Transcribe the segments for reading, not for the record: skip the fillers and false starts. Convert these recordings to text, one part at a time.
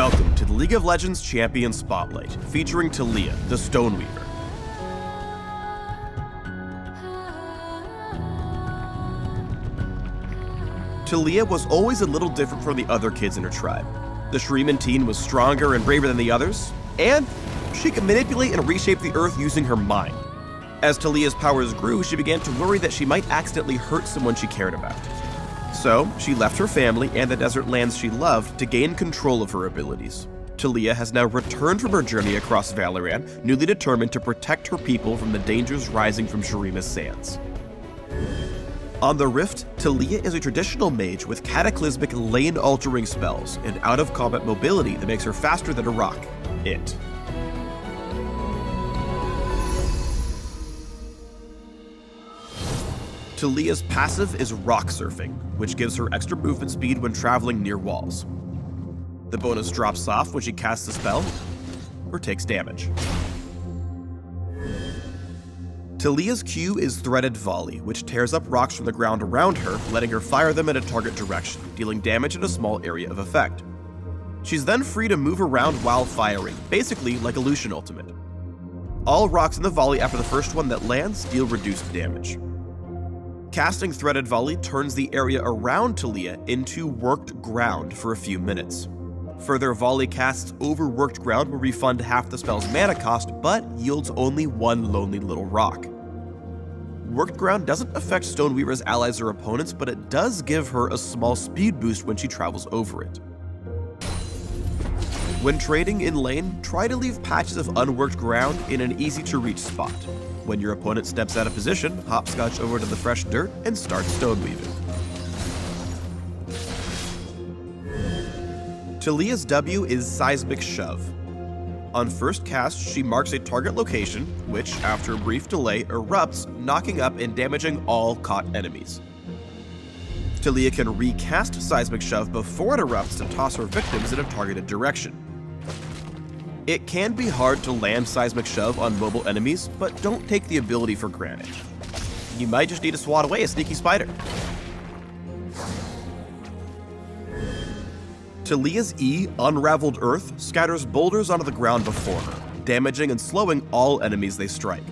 Welcome to the League of Legends Champion Spotlight, featuring Taliyah, the Stoneweaver. Taliyah was always a little different from the other kids in her tribe. The Shuriman teen was stronger and braver than the others, and she could manipulate and reshape the earth using her mind. As Taliyah's powers grew, she began to worry that she might accidentally hurt someone she cared about. So, she left her family and the desert lands she loved to gain control of her abilities. Taliyah has now returned from her journey across Valoran, newly determined to protect her people from the dangers rising from Shurima's sands. On the Rift, Taliyah is a traditional mage with cataclysmic lane-altering spells and out-of-combat mobility that makes her faster than a rock. It. Taliyah's passive is rock surfing, which gives her extra movement speed when traveling near walls. The bonus drops off when she casts a spell or takes damage. Taliyah's Q is Threaded Volley, which tears up rocks from the ground around her, letting her fire them in a target direction, dealing damage in a small area of effect. She's then free to move around while firing, basically like a Lucian ultimate. All rocks in the volley after the first one that lands deal reduced damage. Casting Threaded Volley turns the area around Taliyah into worked ground for a few minutes. Further volley casts over worked ground will refund half the spell's mana cost, but yields only one lonely little rock. Worked ground doesn't affect Stoneweaver's allies or opponents, but it does give her a small speed boost when she travels over it. When trading in lane, try to leave patches of unworked ground in an easy-to-reach spot. When your opponent steps out of position, hopscotch over to the fresh dirt and start stoneweaving. Taliyah's W is Seismic Shove. On first cast, she marks a target location, which, after a brief delay, erupts, knocking up and damaging all caught enemies. Taliyah can recast Seismic Shove before it erupts to toss her victims in a targeted direction. It can be hard to land Seismic Shove on mobile enemies, but don't take the ability for granted. You might just need to swat away a sneaky spider. Taliyah's E, Unraveled Earth, scatters boulders onto the ground before her, damaging and slowing all enemies they strike.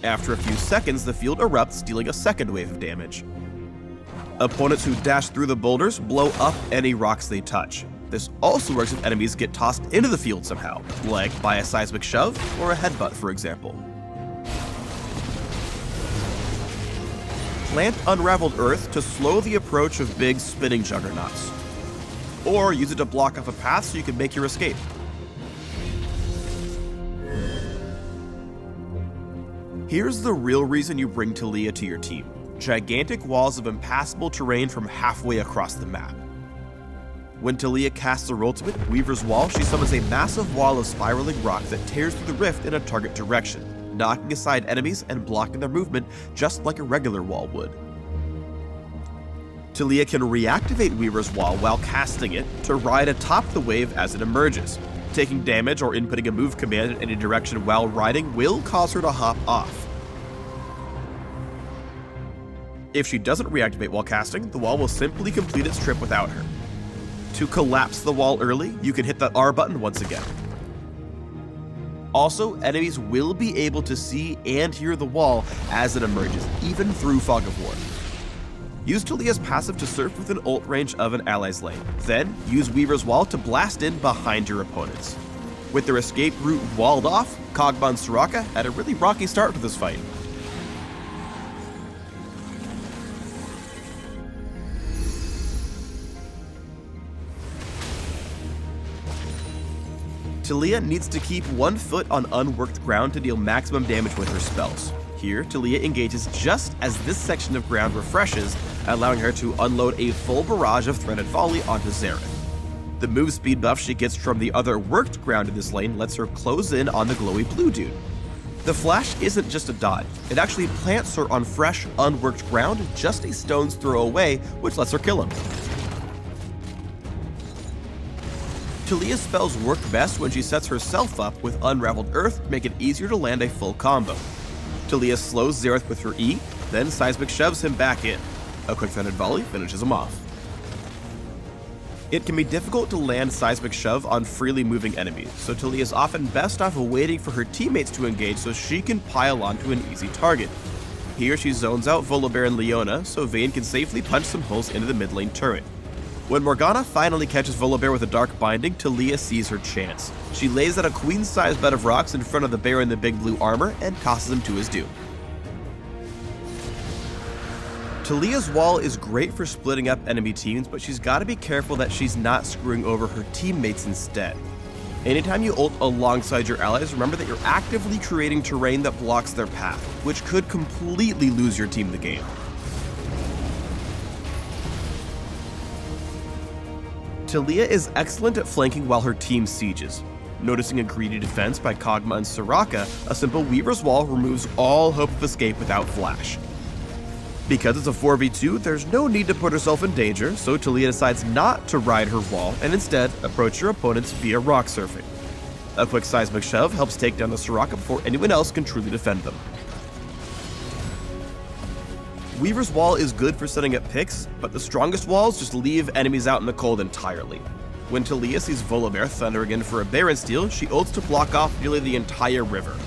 After a few seconds, the field erupts, dealing a second wave of damage. Opponents who dash through the boulders blow up any rocks they touch. This also works if enemies get tossed into the field somehow, like by a Seismic Shove or a headbutt, for example. Plant Unraveled Earth to slow the approach of big spinning juggernauts, or use it to block off a path so you can make your escape. Here's the real reason you bring Taliyah to your team: gigantic walls of impassable terrain from halfway across the map. When Taliyah casts her ultimate, Weaver's Wall, she summons a massive wall of spiraling rock that tears through the rift in a target direction, knocking aside enemies and blocking their movement just like a regular wall would. Taliyah can reactivate Weaver's Wall while casting it to ride atop the wave as it emerges. Taking damage or inputting a move command in any direction while riding will cause her to hop off. If she doesn't reactivate while casting, the wall will simply complete its trip without her. To collapse the wall early, you can hit that R button once again. Also, enemies will be able to see and hear the wall as it emerges, even through Fog of War. Use Taliyah's passive to surf within ult range of an ally's lane. Then, use Weaver's Wall to blast in behind your opponents. With their escape route walled off, Kog'Maw and Soraka had a really rocky start to this fight. Taliyah needs to keep one foot on unworked ground to deal maximum damage with her spells. Here, Taliyah engages just as this section of ground refreshes, allowing her to unload a full barrage of Threaded Volley onto Xerath. The move speed buff she gets from the other worked ground in this lane lets her close in on the glowy blue dude. The flash isn't just a dot, it actually plants her on fresh, unworked ground just a stone's throw away, which lets her kill him. Taliyah's spells work best when she sets herself up with Unraveled Earth to make it easier to land a full combo. Taliyah slows Xerath with her E, then Seismic Shoves him back in. A quick Threaded Volley finishes him off. It can be difficult to land Seismic Shove on freely moving enemies, so Taliyah is often best off waiting for her teammates to engage so she can pile onto an easy target. Here she zones out Volibear and Leona, so Vayne can safely punch some holes into the mid lane turret. When Morgana finally catches Volibear with a Dark Binding, Taliyah sees her chance. She lays out a queen-sized bed of rocks in front of the bear in the big blue armor and tosses him to his doom. Taliyah's wall is great for splitting up enemy teams, but she's got to be careful that she's not screwing over her teammates instead. Anytime you ult alongside your allies, remember that you're actively creating terrain that blocks their path, which could completely lose your team the game. Taliyah is excellent at flanking while her team sieges. Noticing a greedy defense by Kog'Maw and Soraka, a simple Weaver's Wall removes all hope of escape without flash. Because it's a 4v2, there's no need to put herself in danger, so Taliyah decides not to ride her wall and instead approach your opponents via rock surfing. A quick Seismic Shove helps take down the Soraka before anyone else can truly defend them. Weaver's Wall is good for setting up picks, but the strongest walls just leave enemies out in the cold entirely. When Taliyah sees Volibear thundering in for a Baron steal, she ults to block off nearly the entire river.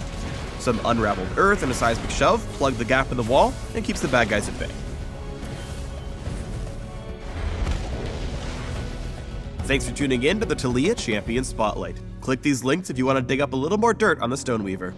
Some unraveled earth and a Seismic Shove plug the gap in the wall and keeps the bad guys at bay. Thanks for tuning in to the Taliyah Champion Spotlight. Click these links if you want to dig up a little more dirt on the Stoneweaver.